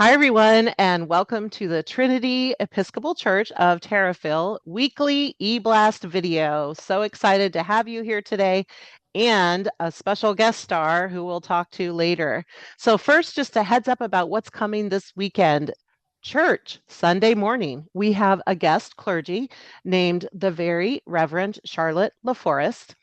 Hi, everyone, and welcome to the Trinity Episcopal Church of Terrafil weekly Eblast video. So excited to have you here today and a special guest star who we'll talk to later. So first, just a heads up about what's coming this weekend. Church, Sunday morning, we have a guest clergy named the Very Reverend Charlotte LaForest,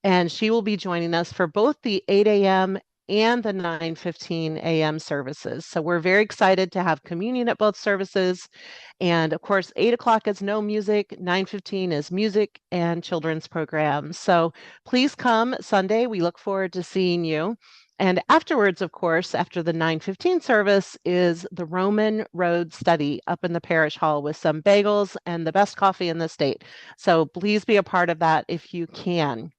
and she will be joining us for both the 8 a.m. and the 9:15 a.m. services. So we're very excited to have communion at both services. And of course, 8 o'clock is no music, 9:15 is music and children's programs. So please come Sunday. We look forward to seeing you. And afterwards, of course, after the 9:15 service is the Roman Road study up in the parish hall with some bagels and the best coffee in the state. So please be a part of that if you can.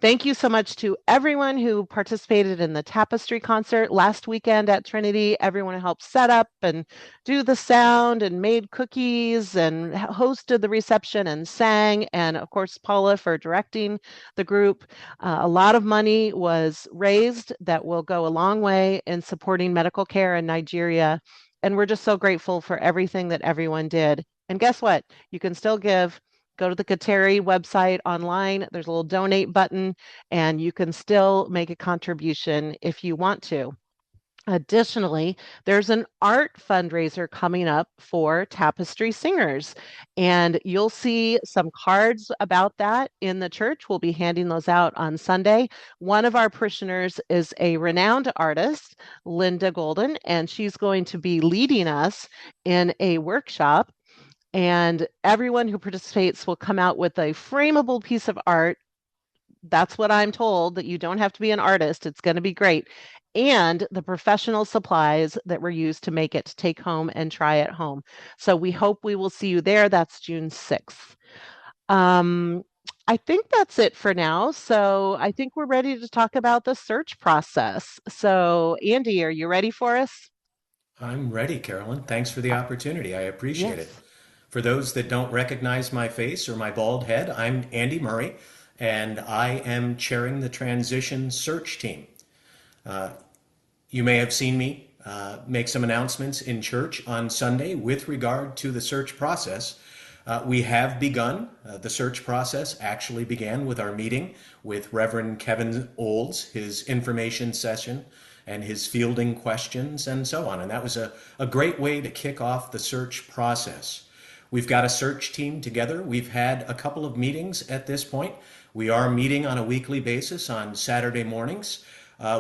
Thank you so much to everyone who participated in the tapestry concert last weekend at Trinity. Everyone who helped set up and do the sound and made cookies and hosted the reception and sang. And of course, Paula for directing the group. A lot of money was raised that will go a long way in supporting medical care in Nigeria. And we're just so grateful for everything that everyone did. And guess what? You can still give. Go to the Kateri website online. There's a little donate button, and you can still make a contribution if you want to. Additionally, there's an art fundraiser coming up for Tapestry Singers, and you'll see some cards about that in the church. We'll be handing those out on Sunday. One of our parishioners is a renowned artist, Linda Golden, and she's going to be leading us in a workshop, and everyone who participates will come out with a frameable piece of art. That's what I'm told, that you don't have to be an artist. It's going to be great. And the professional supplies that were used to make it to take home and try at home. So we hope we will see you there. That's June 6th. I think that's it for now. So I think we're ready to talk about the search process. So, Andy, are you ready for us? I'm ready, Carolyn. Thanks for the opportunity. I appreciate it. Yes. For those that don't recognize my face or my bald head, I'm Andy Murray, and I am chairing the transition search team. You may have seen me make some announcements in church on Sunday with regard to the search process. We have begun. The search process actually began with our meeting with Reverend Kevin Olds, his information session, and his fielding questions, and so on. And that was a great way to kick off the search process. We've got a search team together. We've had a couple of meetings at this point. We are meeting on a weekly basis on Saturday mornings.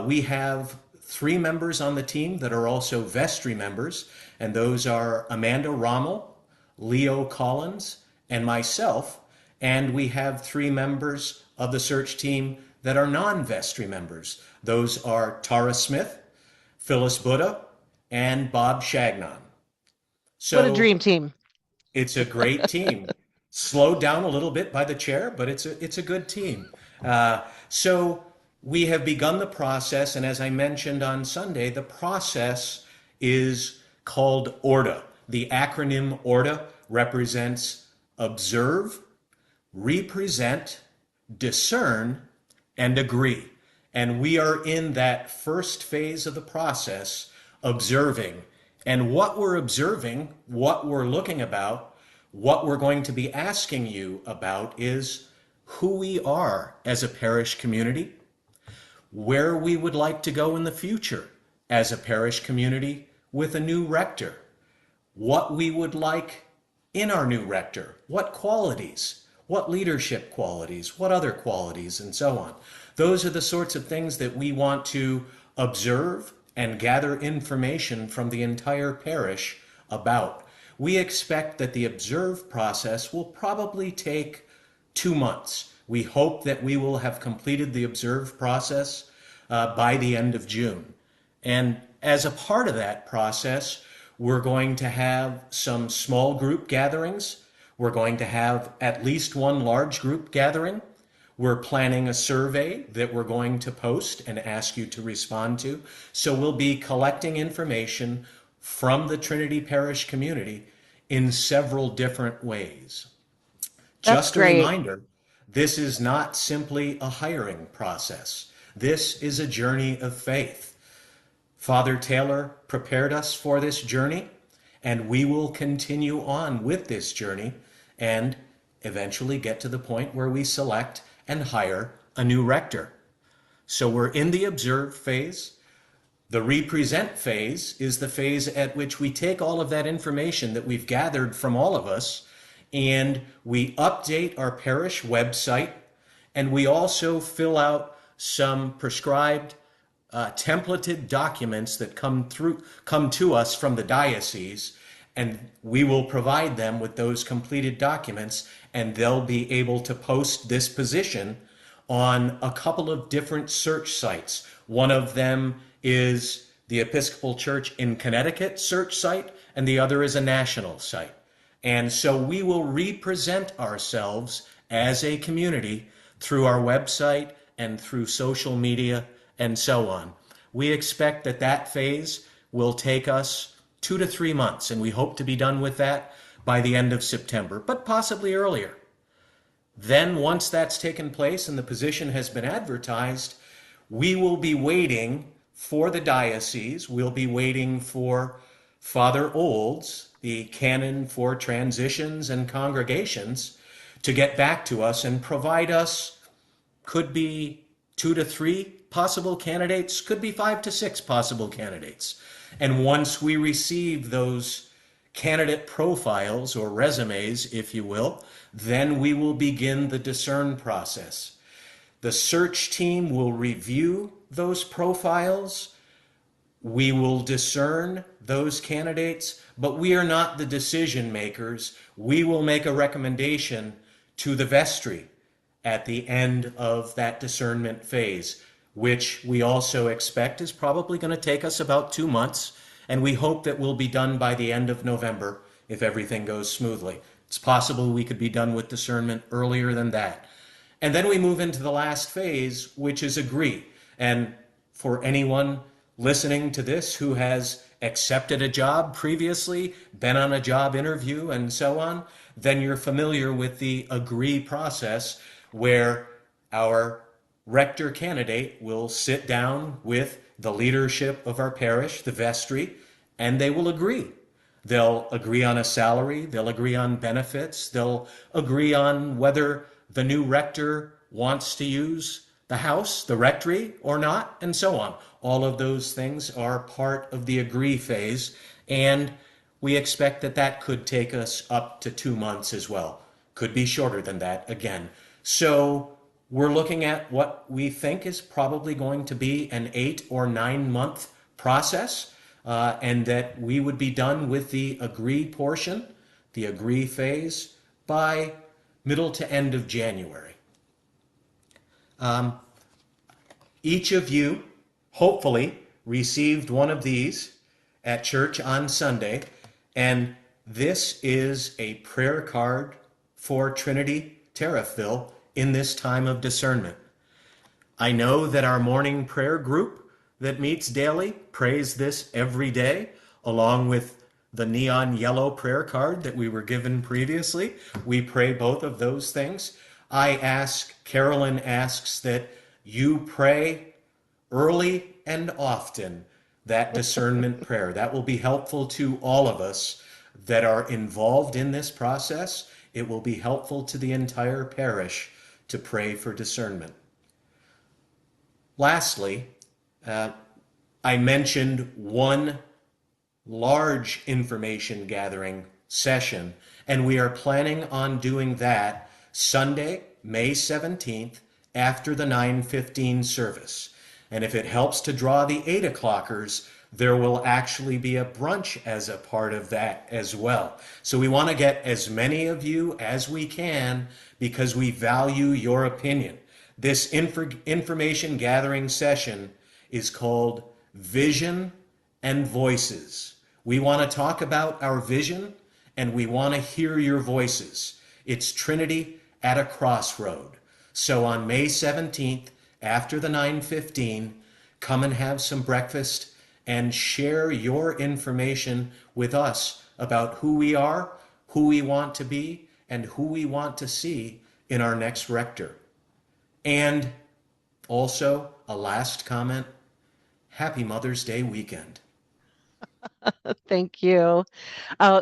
We have three members on the team that are also vestry members, and those are Amanda Rommel, Leo Collins, and myself. And we have three members of the search team that are non-vestry members. Those are Tara Smith, Phyllis Buddha, and Bob Shagnon. What a So dream team. it's a great team. Slowed down a little bit by the chair, but it's a good team. So we have begun the process, and as I mentioned on Sunday, the process is called ORDA. The acronym ORDA represents observe, represent, discern, and agree. And we are in that first phase of the process, observing. And what we're observing, what we're looking about, what we're going to be asking you about is who we are as a parish community, where we would like to go in the future as a parish community with a new rector, what we would like in our new rector, what qualities, what leadership qualities, what other qualities, and so on. Those are the sorts of things that we want to observe and gather information from the entire parish about. We expect that the observe process will probably take 2 months. We hope that we will have completed the observe process by the end of June. And as a part of that process, we're going to have some small group gatherings. We're going to have at least one large group gathering. We're planning a survey that we're going to post and ask you to respond to. So we'll be collecting information from the Trinity Parish community in several different ways. That's Just a great. reminder, this is not simply a hiring process. This is a journey of faith. Father Taylor prepared us for this journey, and we will continue on with this journey and eventually get to the point where we select and hire a new rector. So we're in the observe phase. The represent phase is the phase at which we take all of that information that we've gathered from all of us and we update our parish website, and we also fill out some prescribed templated documents that come to us from the diocese, and we will provide them with those completed documents, and they'll be able to post this position on a couple of different search sites. One of them is the Episcopal Church in Connecticut search site, and the other is a national site. And so we will represent ourselves as a community through our website and through social media and so on. We expect that that phase will take us 2 to 3 months, and we hope to be done with that by the end of September, but possibly earlier. Then, once that's taken place and the position has been advertised, we will be waiting for the diocese. We'll be waiting for Father Olds, the canon for transitions and congregations, to get back to us and provide us, could be 2 to 3 possible candidates, could be 5 to 6 possible candidates. And once we receive those candidate profiles or resumes, if you will, then we will begin the discern process. The search team will review those profiles. We will discern those candidates, but we are not the decision makers. We will make a recommendation to the vestry at the end of that discernment phase, which we also expect is probably going to take us about 2 months, and we hope that we'll be done by the end of November if everything goes smoothly. It's possible we could be done with discernment earlier than that. And then we move into the last phase, which is agree. And for anyone listening to this who has accepted a job previously, been on a job interview, and so on, then you're familiar with the agree process, where our rector candidate will sit down with the leadership of our parish, the vestry, and they will agree. They'll agree on a salary, they'll agree on benefits, they'll agree on whether the new rector wants to use the house, the rectory, or not, and so on. All of those things are part of the agree phase, and we expect that that could take us up to 2 months as well. Could be shorter than that again. So we're looking at what we think is probably going to be an 8 or 9 month process, and that we would be done with the agree portion, the agree phase, by middle to end of January. Each of you, hopefully, received one of these at church on Sunday, and this is a prayer card for Trinity Terrifil in this time of discernment. I know that our morning prayer group that meets daily prays this every day, along with the neon yellow prayer card that we were given previously. We pray both of those things. Carolyn asks that you pray early and often that discernment prayer. That will be helpful to all of us that are involved in this process. It will be helpful to the entire parish to pray for discernment. Lastly, I mentioned one large information gathering session, and we are planning on doing that Sunday, May 17th, after the 9:15 service. And if it helps to draw the 8 o'clockers, there will actually be a brunch as a part of that as well. So we want to get as many of you as we can because we value your opinion. This information gathering session is called Vision and Voices. We want to talk about our vision, and we want to hear your voices. It's Trinity at a crossroad. So on May 17th, after the 9:15, come and have some breakfast and share your information with us about who we are, who we want to be, and who we want to see in our next rector. And also, a last comment, happy Mother's Day weekend. Thank you.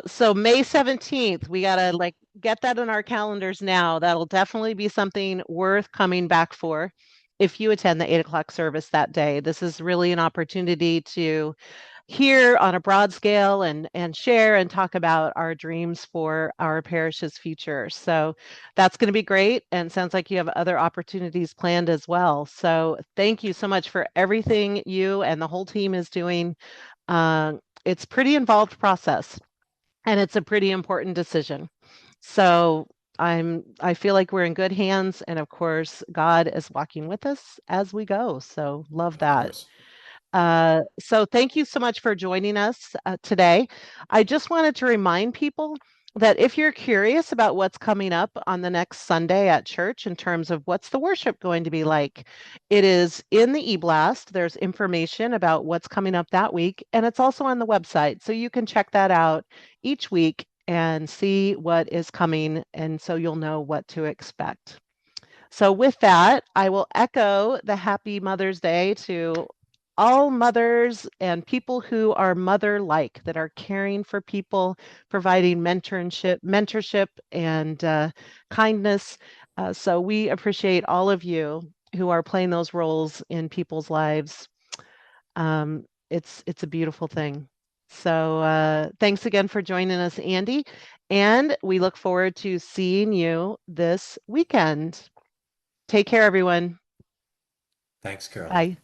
So May 17th, we gotta like get that in our calendars now. That'll definitely be something worth coming back for if you attend the 8 o'clock service that day. This is really an opportunity to hear on a broad scale and share and talk about our dreams for our parish's future. So that's going to be great. And sounds like you have other opportunities planned as well. So thank you so much for everything you and the whole team is doing. It's pretty involved process and it's a pretty important decision. So I feel like we're in good hands and of course God is walking with us as we go. So love Of that. course. So thank you so much for joining us today. I just wanted to remind people that if you're curious about what's coming up on the next Sunday at church in terms of what's the worship going to be like, it is in the eBlast. There's information about what's coming up that week, and it's also on the website. So you can check that out each week and see what is coming, and so you'll know what to expect. So with that, I will echo the happy Mother's Day to all mothers and people who are mother-like, that are caring for people, providing mentorship and kindness. So we appreciate all of you who are playing those roles in people's lives. It's a beautiful thing. So thanks again for joining us, Andy, and we look forward to seeing you this weekend. Take care, everyone. Thanks, Carolyn. Bye.